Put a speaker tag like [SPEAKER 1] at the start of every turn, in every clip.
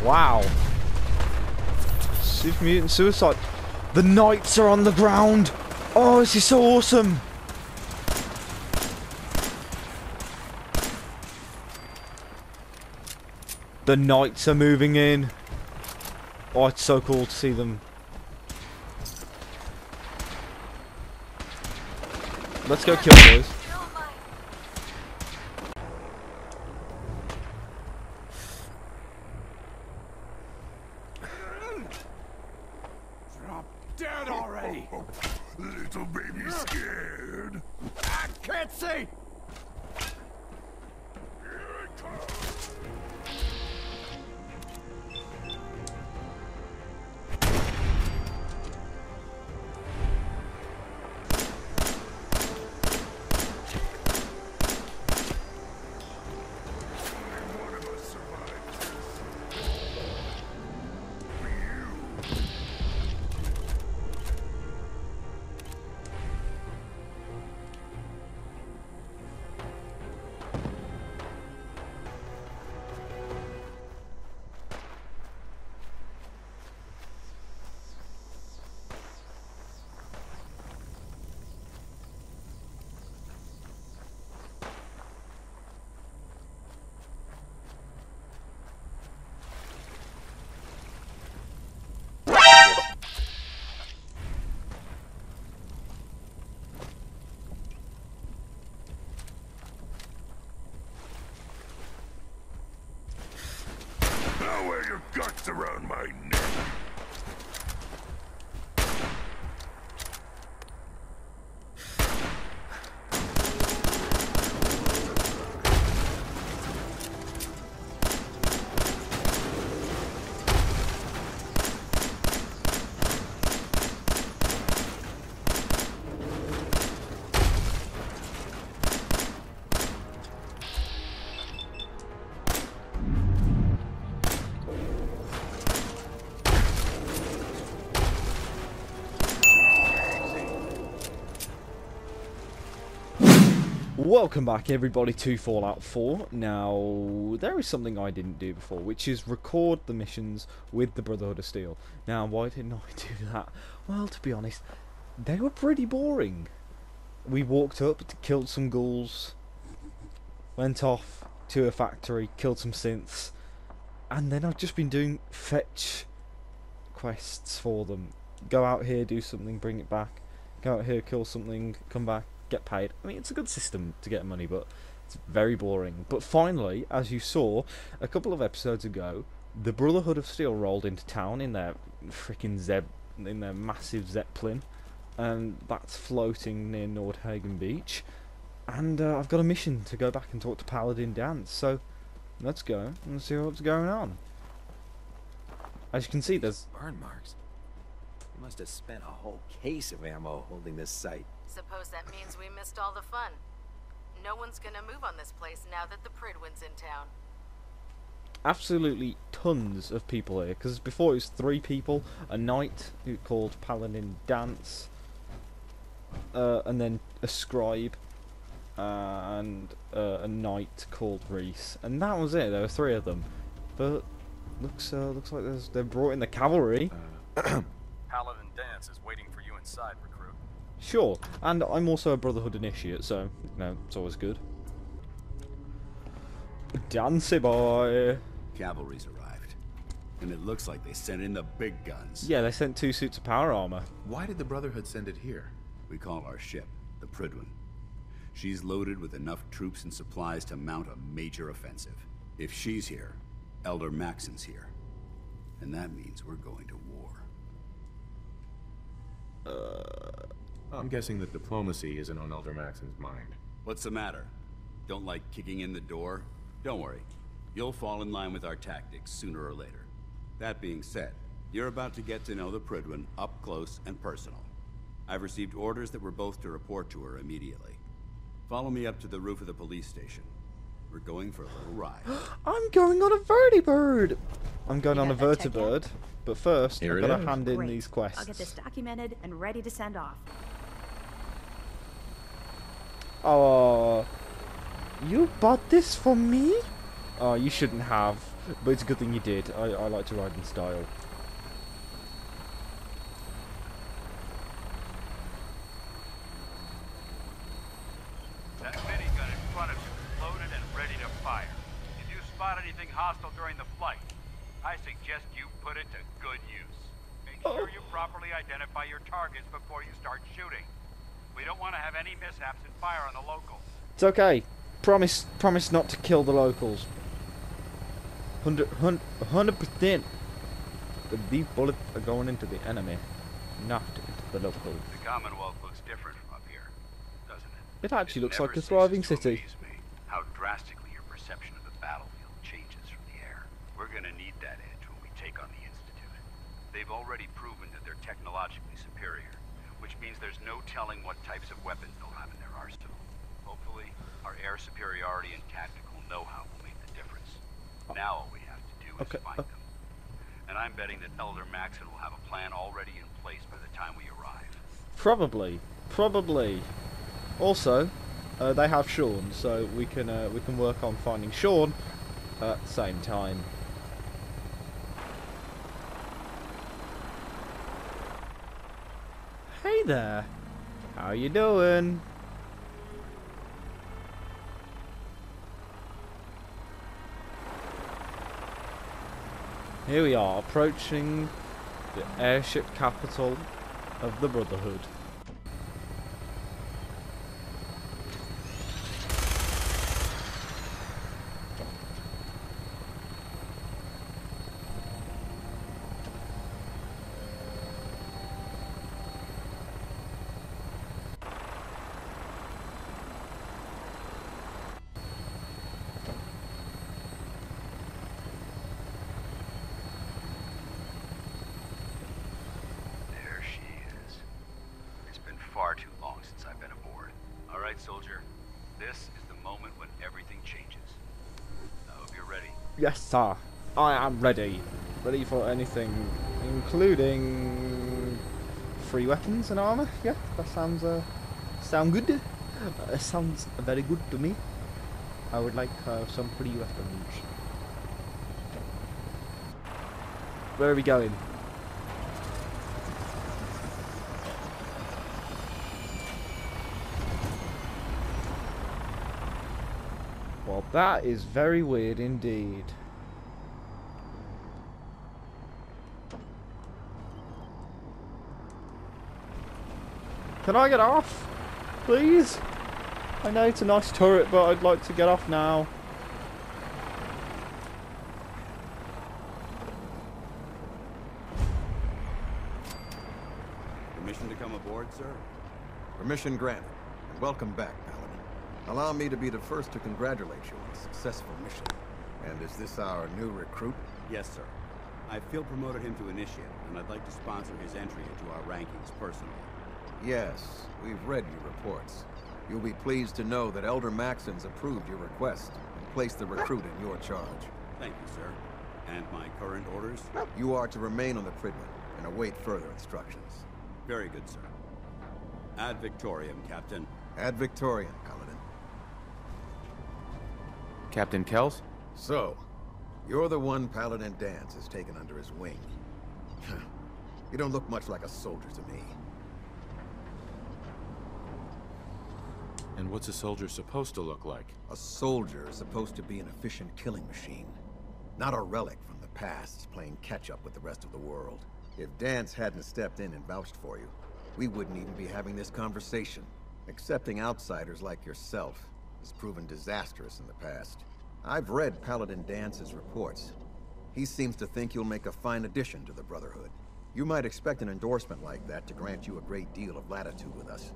[SPEAKER 1] Wow. Super mutant suicide. The knights are on the ground. Oh, this is so awesome. The knights are moving in. Oh, it's so cool to see them. Let's go kill boys.
[SPEAKER 2] Drop dead already.
[SPEAKER 3] Little baby scared.
[SPEAKER 2] I can't see.
[SPEAKER 3] Now wear your guts around my neck.
[SPEAKER 1] Welcome back everybody to Fallout 4. Now, there is something I didn't do before, which is record the missions with the Brotherhood of Steel. Now, why didn't I do that? Well, to be honest, they were pretty boring. We walked up, killed some ghouls, went off to a factory, killed some synths, and then I've just been doing fetch quests for them. Go out here, do something, bring it back. Go out here, kill something, come back, get paid. I mean, it's a good system to get money, but it's very boring. But finally, as you saw a couple of episodes ago, the Brotherhood of Steel rolled into town in their freaking in their massive zeppelin, and that's floating near Nordhagen Beach. And I've got a mission to go back and talk to Paladin Dance. So let's go and see what's going on. As you can see, there's
[SPEAKER 4] burn marks. You must have spent a whole case of ammo holding this site.
[SPEAKER 5] Suppose that means we missed all the fun. No one's gonna move on this place now that the Prydwen's in town.
[SPEAKER 1] absolutely tons of people here, because before it was 3 people, a knight who called Paladin Dance, and then a scribe, and a knight called Reese, and that was it. There were 3 of them, but looks like they've brought in the cavalry.
[SPEAKER 6] Paladin Dance is waiting for you inside, recruit.
[SPEAKER 1] Sure, and I'm also a Brotherhood initiate, so you know it's always good. Dancy boy.
[SPEAKER 2] Cavalry's arrived, and it looks like they sent in the big guns.
[SPEAKER 1] Yeah, they sent 2 suits of power armor.
[SPEAKER 7] Why did the Brotherhood send it here?
[SPEAKER 2] We call our ship the Prydwen. She's loaded with enough troops and supplies to mount a major offensive. If she's here, Elder Maxon's here, and that means we're going to war.
[SPEAKER 7] I'm guessing that diplomacy isn't on Elder Maxon's mind.
[SPEAKER 2] What's the matter? Don't like kicking in the door? Don't worry. You'll fall in line with our tactics sooner or later. That being said, you're about to get to know the Prydwen up close and personal. I've received orders that we're both to report to her immediately. Follow me up to the roof of the police station. We're going for a little ride.
[SPEAKER 1] I'm going on a vertibird! I'm going on a vertibird, but first
[SPEAKER 7] Here
[SPEAKER 1] I've
[SPEAKER 7] it
[SPEAKER 1] got to
[SPEAKER 7] is.
[SPEAKER 1] hand in
[SPEAKER 8] Great.
[SPEAKER 1] these quests.
[SPEAKER 8] I'll get this documented and ready to send off.
[SPEAKER 1] Oh, You bought this for me? Oh, you shouldn't have, but it's a good thing you did. I like to ride in style.
[SPEAKER 9] That minigun in front of you is loaded and ready to fire. If you spot anything hostile during the flight, I suggest you put it to good use. Make sure you properly identify your targets before you start shooting. We don't want to have any mishaps and fire on the locals.
[SPEAKER 1] It's okay. Promise not to kill the locals. 100%. These bullets are going into the enemy, not into the locals.
[SPEAKER 9] The Commonwealth looks different from up here, doesn't it?
[SPEAKER 1] It actually looks
[SPEAKER 9] never
[SPEAKER 1] like a thriving
[SPEAKER 9] ceases to
[SPEAKER 1] city.
[SPEAKER 9] amaze me how drastically your perception of the battlefield changes from the air. We're gonna need that edge when we take on the Institute. They've already proven that they're technologically superior, which means there's no telling what types of weapons they'll have in their arsenal. Hopefully, our air superiority and tactical know-how will make the difference. Now all we have to do is find them. And I'm betting that Elder Maxon will have a plan already in place by the time we arrive.
[SPEAKER 1] Probably. Also, they have Sean, so we can work on finding Sean at the same time. Hey there. How you doing? Here we are, approaching the airship capital of the Brotherhood.
[SPEAKER 9] Far too long since I've been aboard. All right, soldier. This is the moment when everything changes. I hope you're ready.
[SPEAKER 1] Yes, sir. I am ready. Ready for anything, including free weapons and armor. Yeah, that sounds good. Sounds very good to me. I would like some free weapons. Where are we going? Well, that is very weird indeed. Can I get off? Please? I know it's a nice turret, but I'd like to get off now.
[SPEAKER 2] Permission to come aboard, sir?
[SPEAKER 10] Permission granted, and welcome back, Paladin. Allow me to be the first to congratulate you on a successful mission. And is this our new recruit?
[SPEAKER 2] Yes, sir. I feel promoted him to initiate, and I'd like to sponsor his entry into our rankings personally.
[SPEAKER 10] Yes, we've read your reports. You'll be pleased to know that Elder Maxon's approved your request and placed the recruit in your charge.
[SPEAKER 2] Thank you, sir. And my current orders?
[SPEAKER 10] You are to remain on the Prydwen and await further instructions.
[SPEAKER 2] Very good, sir. Ad Victoriam, Captain.
[SPEAKER 10] Ad Victoriam, Paladin.
[SPEAKER 7] Captain Kells?
[SPEAKER 10] So, you're the one Paladin Danse has taken under his wing. You don't look much like a soldier to me.
[SPEAKER 7] And what's a soldier supposed to look like?
[SPEAKER 10] A soldier is supposed to be an efficient killing machine. Not a relic from the past, playing catch-up with the rest of the world. If Danse hadn't stepped in and vouched for you, we wouldn't even be having this conversation. Accepting outsiders like yourself has proven disastrous in the past. I've read Paladin Dance's reports. He seems to think you'll make a fine addition to the Brotherhood. You might expect an endorsement like that to grant you a great deal of latitude with us.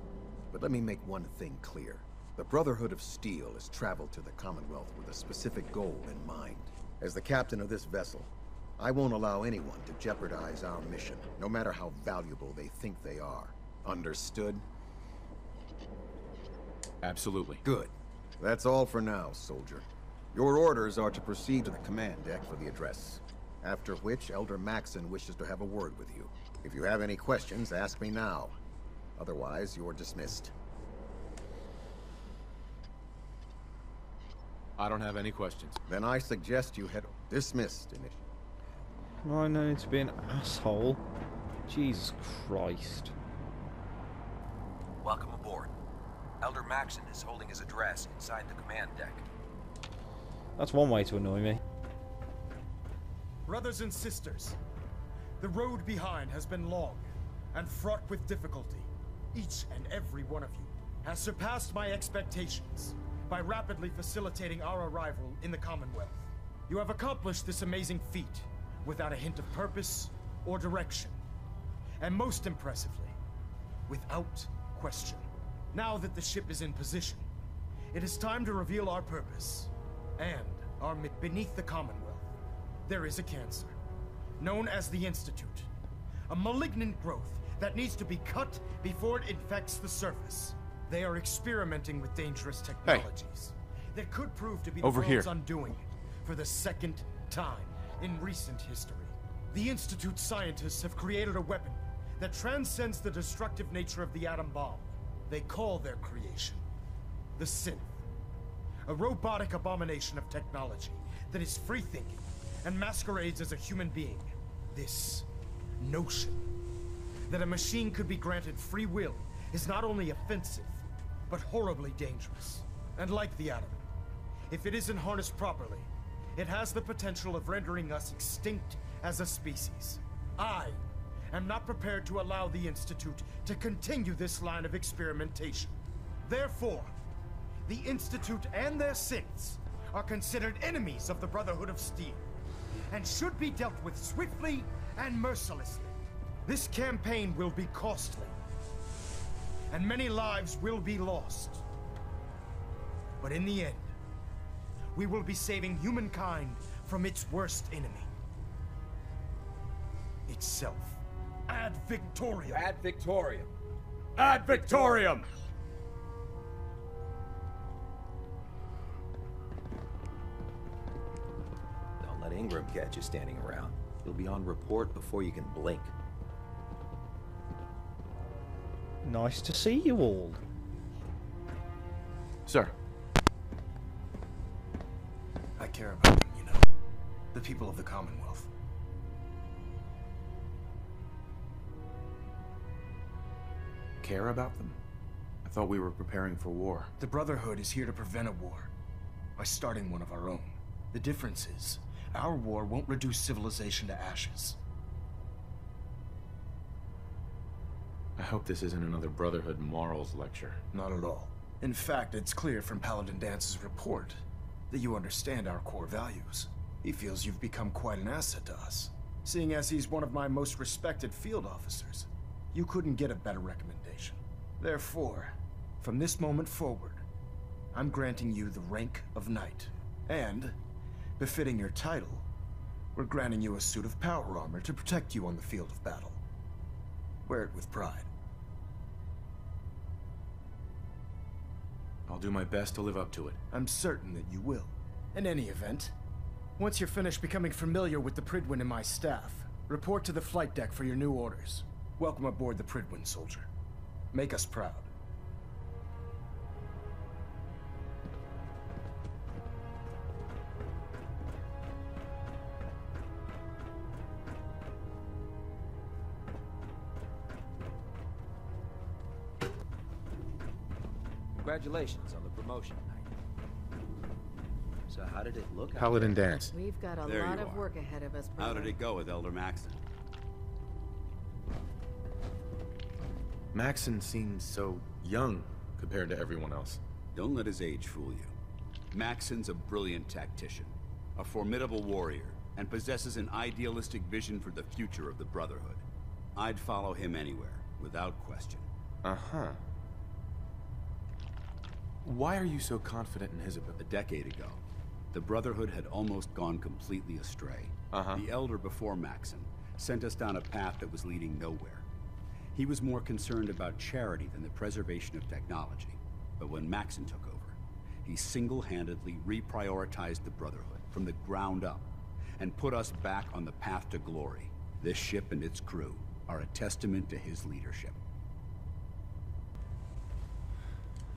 [SPEAKER 10] But let me make one thing clear. The Brotherhood of Steel has traveled to the Commonwealth with a specific goal in mind. As the captain of this vessel, I won't allow anyone to jeopardize our mission, no matter how valuable they think they are. Understood?
[SPEAKER 7] Absolutely.
[SPEAKER 10] Good. That's all for now, soldier. Your orders are to proceed to the command deck for the address. After which, Elder Maxon wishes to have a word with you. If you have any questions, ask me now. Otherwise, you're dismissed.
[SPEAKER 7] I don't have any questions.
[SPEAKER 10] Then I suggest you head dismissed initially.
[SPEAKER 1] I no need to be an asshole. Jesus Christ.
[SPEAKER 11] Welcome aboard. Elder Maxon is holding his address inside the command deck.
[SPEAKER 1] That's one way to annoy me.
[SPEAKER 12] Brothers and sisters, the road behind has been long and fraught with difficulty. Each and every one of you has surpassed my expectations by rapidly facilitating our arrival in the Commonwealth. You have accomplished this amazing feat without a hint of purpose or direction. And most impressively, without question. Now that the ship is in position, it is time to reveal our purpose and our beneath the Commonwealth. There is a cancer, known as the Institute. A malignant growth that needs to be cut before it infects the surface. They are experimenting with dangerous technologies that could prove to be the world's undoing for the second time in recent history. The Institute scientists have created a weapon that transcends the destructive nature of the atom bomb. They call their creation the synth. A robotic abomination of technology that is free-thinking and masquerades as a human being. This notion that a machine could be granted free will is not only offensive, but horribly dangerous. And like the atom, if it isn't harnessed properly, it has the potential of rendering us extinct as a species. I am not prepared to allow the Institute to continue this line of experimentation. Therefore, the Institute and their synths are considered enemies of the Brotherhood of Steel, and should be dealt with swiftly and mercilessly. This campaign will be costly, and many lives will be lost. But in the end, we will be saving humankind from its worst enemy. Itself. Ad Victoriam.
[SPEAKER 11] Ad Victoriam.
[SPEAKER 3] Ad Victoriam!
[SPEAKER 4] Don't let Ingram catch you standing around. You'll be on report before you can blink.
[SPEAKER 1] Nice to see you all.
[SPEAKER 7] Sir.
[SPEAKER 12] I care about them, you know. The people of the Commonwealth.
[SPEAKER 7] Care about them? I thought we were preparing for war.
[SPEAKER 12] The Brotherhood is here to prevent a war by starting one of our own. The difference is, our war won't reduce civilization to ashes.
[SPEAKER 7] I hope this isn't another Brotherhood morals lecture.
[SPEAKER 12] Not at all. In fact, it's clear from Paladin Dance's report that you understand our core values. He feels you've become quite an asset to us. Seeing as he's one of my most respected field officers, you couldn't get a better recommendation. Therefore, from this moment forward, I'm granting you the rank of Knight. And, befitting your title, we're granting you a suit of power armor to protect you on the field of battle. Wear it with pride.
[SPEAKER 7] I'll do my best to live up to it.
[SPEAKER 12] I'm certain that you will. In any event, once you're finished becoming familiar with the Prydwen and my staff, report to the flight deck for your new orders. Welcome aboard the Prydwen, soldier. Make us proud.
[SPEAKER 4] Congratulations on the promotion, Knight. So how did it look?
[SPEAKER 7] Paladin Dance.
[SPEAKER 5] We've got a
[SPEAKER 2] There
[SPEAKER 5] lot
[SPEAKER 2] you
[SPEAKER 5] of
[SPEAKER 2] are.
[SPEAKER 5] work ahead of us,
[SPEAKER 2] How
[SPEAKER 5] brother.
[SPEAKER 2] did it go with Elder Maxon?
[SPEAKER 7] Maxon seems so young compared to everyone else.
[SPEAKER 2] Don't let his age fool you. Maxon's a brilliant tactician, a formidable warrior, and possesses an idealistic vision for the future of the Brotherhood. I'd follow him anywhere, without question.
[SPEAKER 7] Uh-huh. Why are you so confident in his
[SPEAKER 2] A
[SPEAKER 7] ability?
[SPEAKER 2] decade ago, the Brotherhood had almost gone completely astray. The Elder before Maxon sent us down a path that was leading nowhere. He was more concerned about charity than the preservation of technology. But when Maxon took over, he single-handedly reprioritized the Brotherhood from the ground up and put us back on the path to glory. This ship and its crew are a testament to his leadership.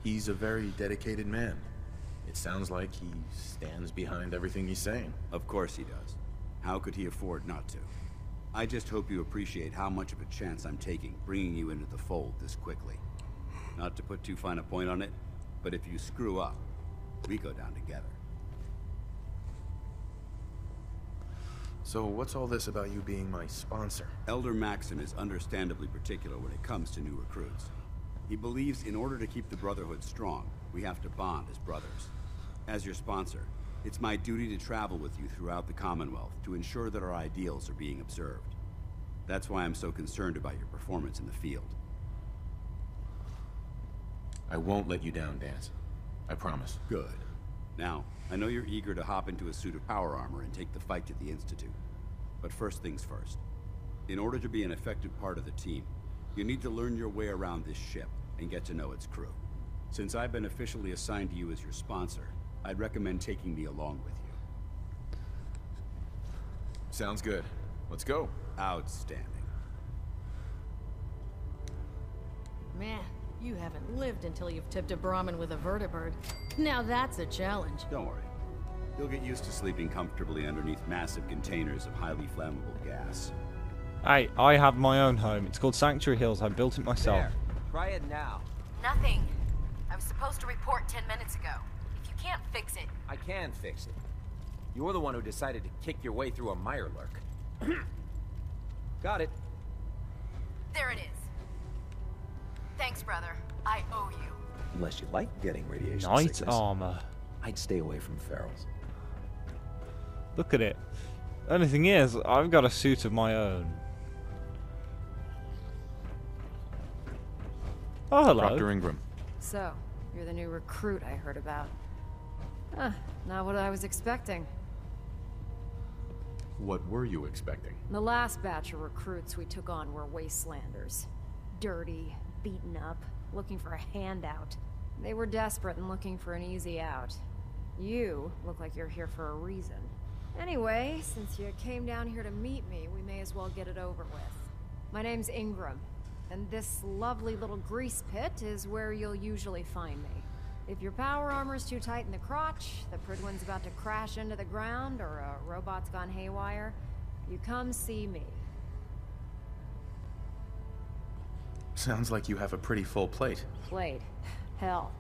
[SPEAKER 7] He's a very dedicated man. It sounds like he stands behind everything he's saying.
[SPEAKER 2] Of course he does. How could he afford not to? I just hope you appreciate how much of a chance I'm taking bringing you into the fold this quickly. Not to put too fine a point on it, but if you screw up, we go down together.
[SPEAKER 7] So what's all this about you being my sponsor?
[SPEAKER 2] Elder Maxim is understandably particular when it comes to new recruits. He believes in order to keep the Brotherhood strong, we have to bond as brothers. As your sponsor, it's my duty to travel with you throughout the Commonwealth to ensure that our ideals are being observed. That's why I'm so concerned about your performance in the field.
[SPEAKER 7] I won't let you down, Dance. I promise.
[SPEAKER 2] Good. Now, I know you're eager to hop into a suit of power armor and take the fight to the Institute. But first things first. In order to be an effective part of the team, you need to learn your way around this ship and get to know its crew. Since I've been officially assigned to you as your sponsor, I'd recommend taking me along with you.
[SPEAKER 7] Sounds good. Let's go.
[SPEAKER 2] Outstanding.
[SPEAKER 5] Man, you haven't lived until you've tipped a Brahmin with a vertibird. Now that's a challenge.
[SPEAKER 2] Don't worry. You'll get used to sleeping comfortably underneath massive containers of highly flammable gas.
[SPEAKER 1] Hey, I have my own home. It's called Sanctuary Hills. I built it myself.
[SPEAKER 4] There. Try it now.
[SPEAKER 5] Nothing. I was supposed to report 10 minutes ago. If you can't fix it...
[SPEAKER 4] I can fix it. You're the one who decided to kick your way through a Mirelurk. Got it.
[SPEAKER 5] There it is. Thanks, brother. I owe you.
[SPEAKER 13] Unless you like getting radiation
[SPEAKER 1] Knight
[SPEAKER 13] sickness,
[SPEAKER 1] armor.
[SPEAKER 13] I'd stay away from ferals.
[SPEAKER 1] Look at it. Only thing is, I've got a suit of my own. Oh, hello.
[SPEAKER 7] Dr. Ingram.
[SPEAKER 14] So, you're the new recruit I heard about. Not what I was expecting.
[SPEAKER 7] What were you expecting?
[SPEAKER 14] The last batch of recruits we took on were wastelanders. Dirty, beaten up, looking for a handout. They were desperate and looking for an easy out. You look like you're here for a reason. Anyway, since you came down here to meet me, we may as well get it over with. My name's Ingram, and this lovely little grease pit is where you'll usually find me. If your power armor's too tight in the crotch, the Prydwen's about to crash into the ground, or a robot's gone haywire, you come see me.
[SPEAKER 7] Sounds like you have a pretty full plate.
[SPEAKER 14] Plate? Hell,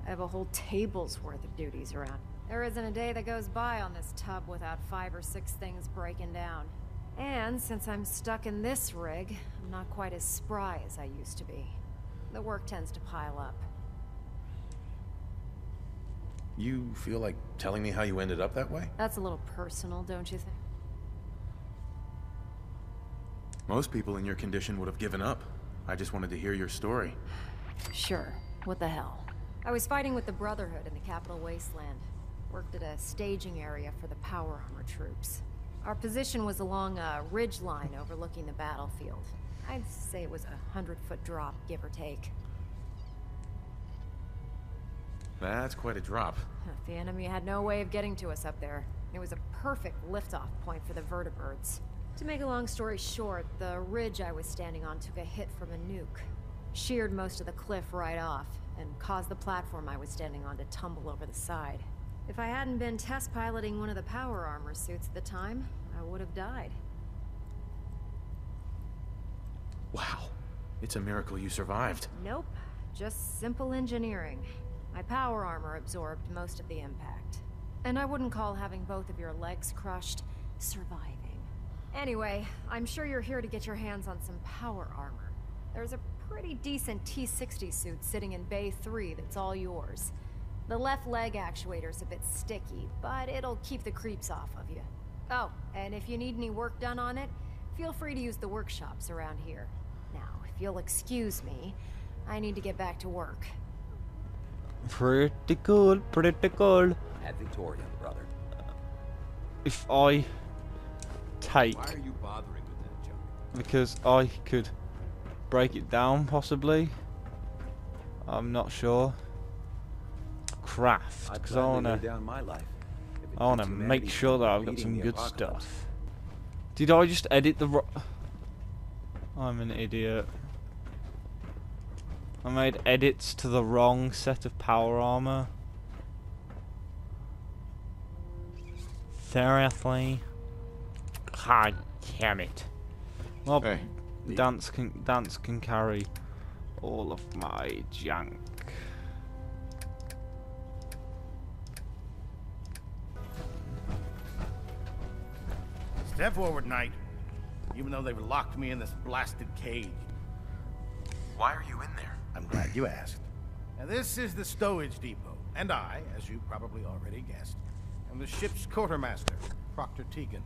[SPEAKER 14] I have a whole table's worth of duties around. There isn't a day that goes by on this tub without 5 or 6 things breaking down. And since I'm stuck in this rig, I'm not quite as spry as I used to be. The work tends to pile up.
[SPEAKER 7] You feel like telling me how you ended up that way?
[SPEAKER 14] That's a little personal, don't you think?
[SPEAKER 7] Most people in your condition would have given up. I just wanted to hear your story.
[SPEAKER 14] Sure. What the hell? I was fighting with the Brotherhood in the Capital Wasteland. Worked at a staging area for the power armor troops. Our position was along a ridge line overlooking the battlefield. I'd say it was a 100-foot drop, give or take.
[SPEAKER 7] That's quite a drop.
[SPEAKER 14] The enemy had no way of getting to us up there. It was a perfect liftoff point for the vertibirds. To make a long story short, the ridge I was standing on took a hit from a nuke. Sheared most of the cliff right off, and caused the platform I was standing on to tumble over the side. If I hadn't been test piloting one of the power armor suits at the time, I would have died.
[SPEAKER 7] Wow. It's a miracle you survived.
[SPEAKER 14] Nope. Just simple engineering. My power armor absorbed most of the impact. And I wouldn't call having both of your legs crushed surviving. Anyway, I'm sure you're here to get your hands on some power armor. There's a pretty decent T-60 suit sitting in Bay 3 that's all yours. The left leg actuator's a bit sticky, but it'll keep the creeps off of you. Oh, and if you need any work done on it, feel free to use the workshops around here. Now, if you'll excuse me, I need to get back to work.
[SPEAKER 1] Pretty cool, pretty cool.
[SPEAKER 13] Ad Victoriam, brother.
[SPEAKER 1] If I take...
[SPEAKER 2] Why are you bothering with that junk?
[SPEAKER 1] Because I could break it down, possibly. I'm not sure. Craft, because I wanna make sure that I've got some good stuff. Did I just edit the I'm an idiot. I made edits to the wrong set of power armor. Seriously? God damn it. Well,
[SPEAKER 7] Hey.
[SPEAKER 1] Dance can carry all of my junk.
[SPEAKER 15] Step forward, Knight. Even though they've locked me in this blasted cage.
[SPEAKER 11] Why are you in there?
[SPEAKER 15] I'm glad you asked. Now, this is the stowage depot, and I, as you probably already guessed, am the ship's quartermaster, Proctor Tegan.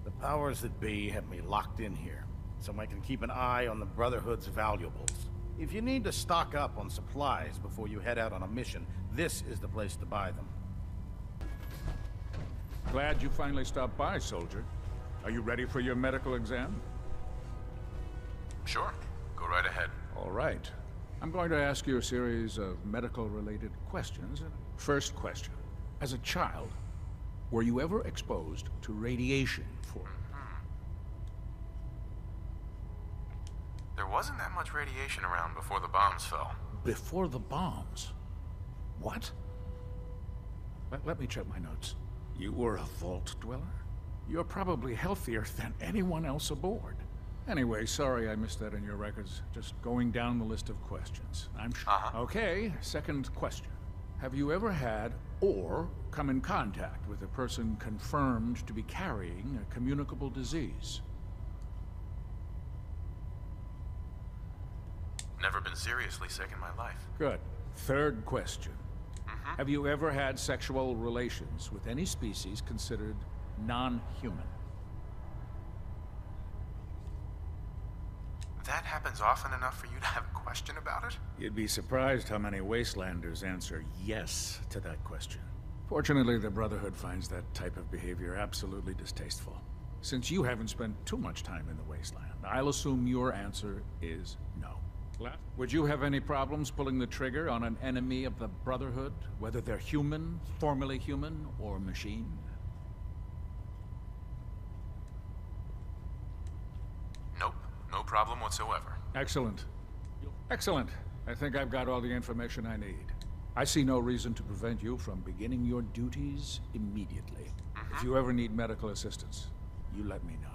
[SPEAKER 15] The powers that be have me locked in here, so I can keep an eye on the Brotherhood's valuables. If you need to stock up on supplies before you head out on a mission, this is the place to buy them.
[SPEAKER 16] Glad you finally stopped by, soldier. Are you ready for your medical exam?
[SPEAKER 11] Sure. Go right ahead.
[SPEAKER 16] All right. I'm going to ask you a series of medical-related questions. First question. As a child, were you ever exposed to radiation for...
[SPEAKER 11] There wasn't that much radiation around before the bombs fell.
[SPEAKER 16] Before the bombs? What? Let me check my notes. You were a vault dweller? You're probably healthier than anyone else aboard. Anyway, sorry I missed that in your records. Just going down the list of questions. I'm sure. Okay, second question. Have you ever had or come in contact with a person confirmed to be carrying a communicable disease?
[SPEAKER 11] Never been seriously sick in my life.
[SPEAKER 16] Good. Third question. Have you ever had sexual relations with any species considered non-human?
[SPEAKER 11] That happens often enough for you to have a question about it?
[SPEAKER 16] You'd be surprised how many Wastelanders answer yes to that question. Fortunately, the Brotherhood finds that type of behavior absolutely distasteful. Since you haven't spent too much time in the Wasteland, I'll assume your answer is no. Would you have any problems pulling the trigger on an enemy of the Brotherhood, whether they're human, formerly human, or machine?
[SPEAKER 11] Nope. No problem whatsoever.
[SPEAKER 16] Excellent. Excellent. I think I've got all the information I need. I see no reason to prevent you from beginning your duties immediately. If you ever need medical assistance, you let me know.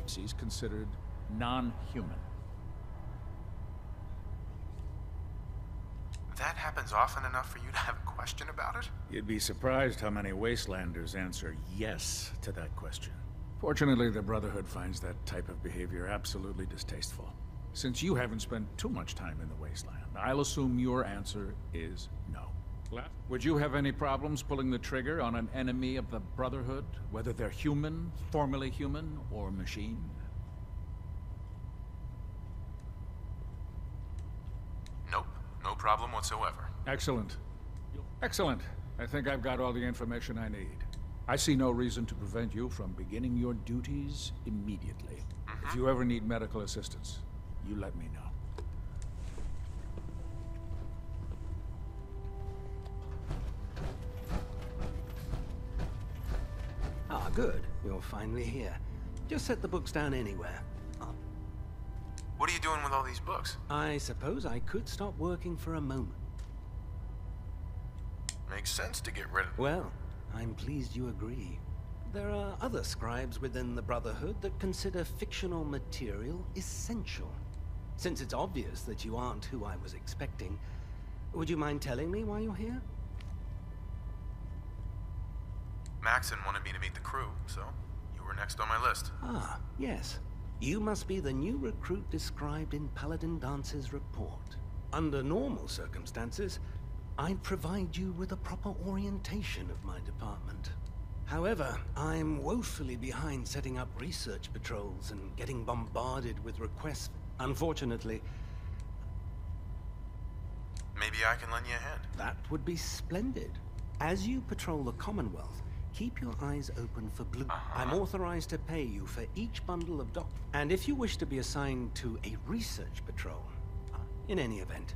[SPEAKER 16] He's considered non-human.
[SPEAKER 11] That happens often enough for you to have a question about it?
[SPEAKER 16] You'd be surprised how many Wastelanders answer yes to that question. Fortunately, the Brotherhood finds that type of behavior absolutely distasteful. Since you haven't spent too much time in the Wasteland, I'll assume your answer is no. Would you have any problems pulling the trigger on an enemy of the Brotherhood, whether they're human, formerly human, or machine?
[SPEAKER 11] Nope. No problem whatsoever.
[SPEAKER 16] Excellent. Excellent. I think I've got all the information I need. I see no reason to prevent you from beginning your duties immediately. If you ever need medical assistance, you let me know.
[SPEAKER 17] Ah, good. You're finally here. Just set the books down anywhere.
[SPEAKER 11] What are you doing with all these books?
[SPEAKER 17] I suppose I could stop working for a moment.
[SPEAKER 11] Makes sense to get rid of...
[SPEAKER 17] Well, I'm pleased you agree. There are other scribes within the Brotherhood that consider fictional material essential. Since it's obvious that you aren't who I was expecting, would you mind telling me why you're here?
[SPEAKER 11] Maxon wanted me to meet the crew, so you were next on my list.
[SPEAKER 17] Ah, yes. You must be the new recruit described in Paladin Dance's report. Under normal circumstances, I'd provide you with a proper orientation of my department. However, I'm woefully behind setting up research patrols and getting bombarded with requests. Unfortunately...
[SPEAKER 11] Maybe I can lend you a hand.
[SPEAKER 17] That would be splendid. As you patrol the Commonwealth, keep your eyes open for blue. I'm authorized to pay you for each bundle of and if you wish to be assigned to a research patrol, in any event...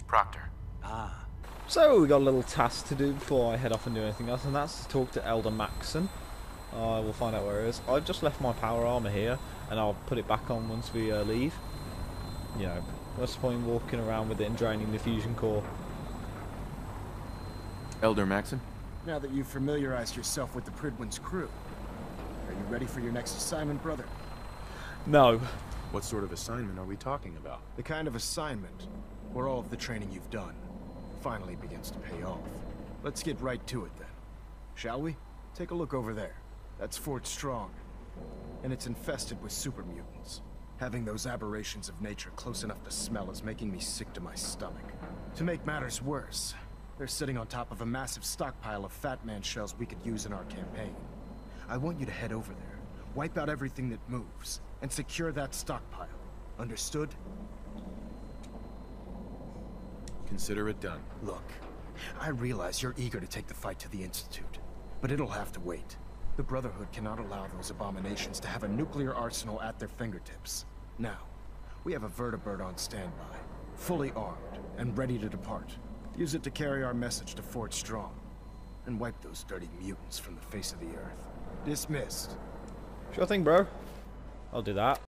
[SPEAKER 11] Proctor.
[SPEAKER 17] Ah.
[SPEAKER 1] So we got a little task to do before I head off and do anything else, and that's to talk to Elder Maxon. We'll find out where it is. I've just left my power armor here, and I'll put it back on once we leave. You know, What's the point in walking around with it and draining the fusion core?
[SPEAKER 7] Elder Maxon?
[SPEAKER 12] Now that you've familiarized yourself with the Prydwen's crew, are you ready for your next assignment, brother?
[SPEAKER 1] No.
[SPEAKER 7] What sort of assignment are we talking about?
[SPEAKER 12] The kind of assignment where all of the training you've done finally begins to pay off. Let's get right to it then. Shall we? Take a look over there. That's Fort Strong. And it's infested with super mutants. Having those aberrations of nature close enough to smell is making me sick to my stomach. To make matters worse, they're sitting on top of a massive stockpile of Fat Man shells we could use in our campaign. I want you to head over there, wipe out everything that moves, and secure that stockpile. Understood?
[SPEAKER 7] Consider it done.
[SPEAKER 12] Look, I realize you're eager to take the fight to the Institute, but it'll have to wait. The Brotherhood cannot allow those abominations to have a nuclear arsenal at their fingertips. Now, we have a vertibird on standby, fully armed and ready to depart. Use it to carry our message to Fort Strong, and wipe those dirty mutants from the face of the earth. Dismissed.
[SPEAKER 1] Sure thing, bro. I'll do that.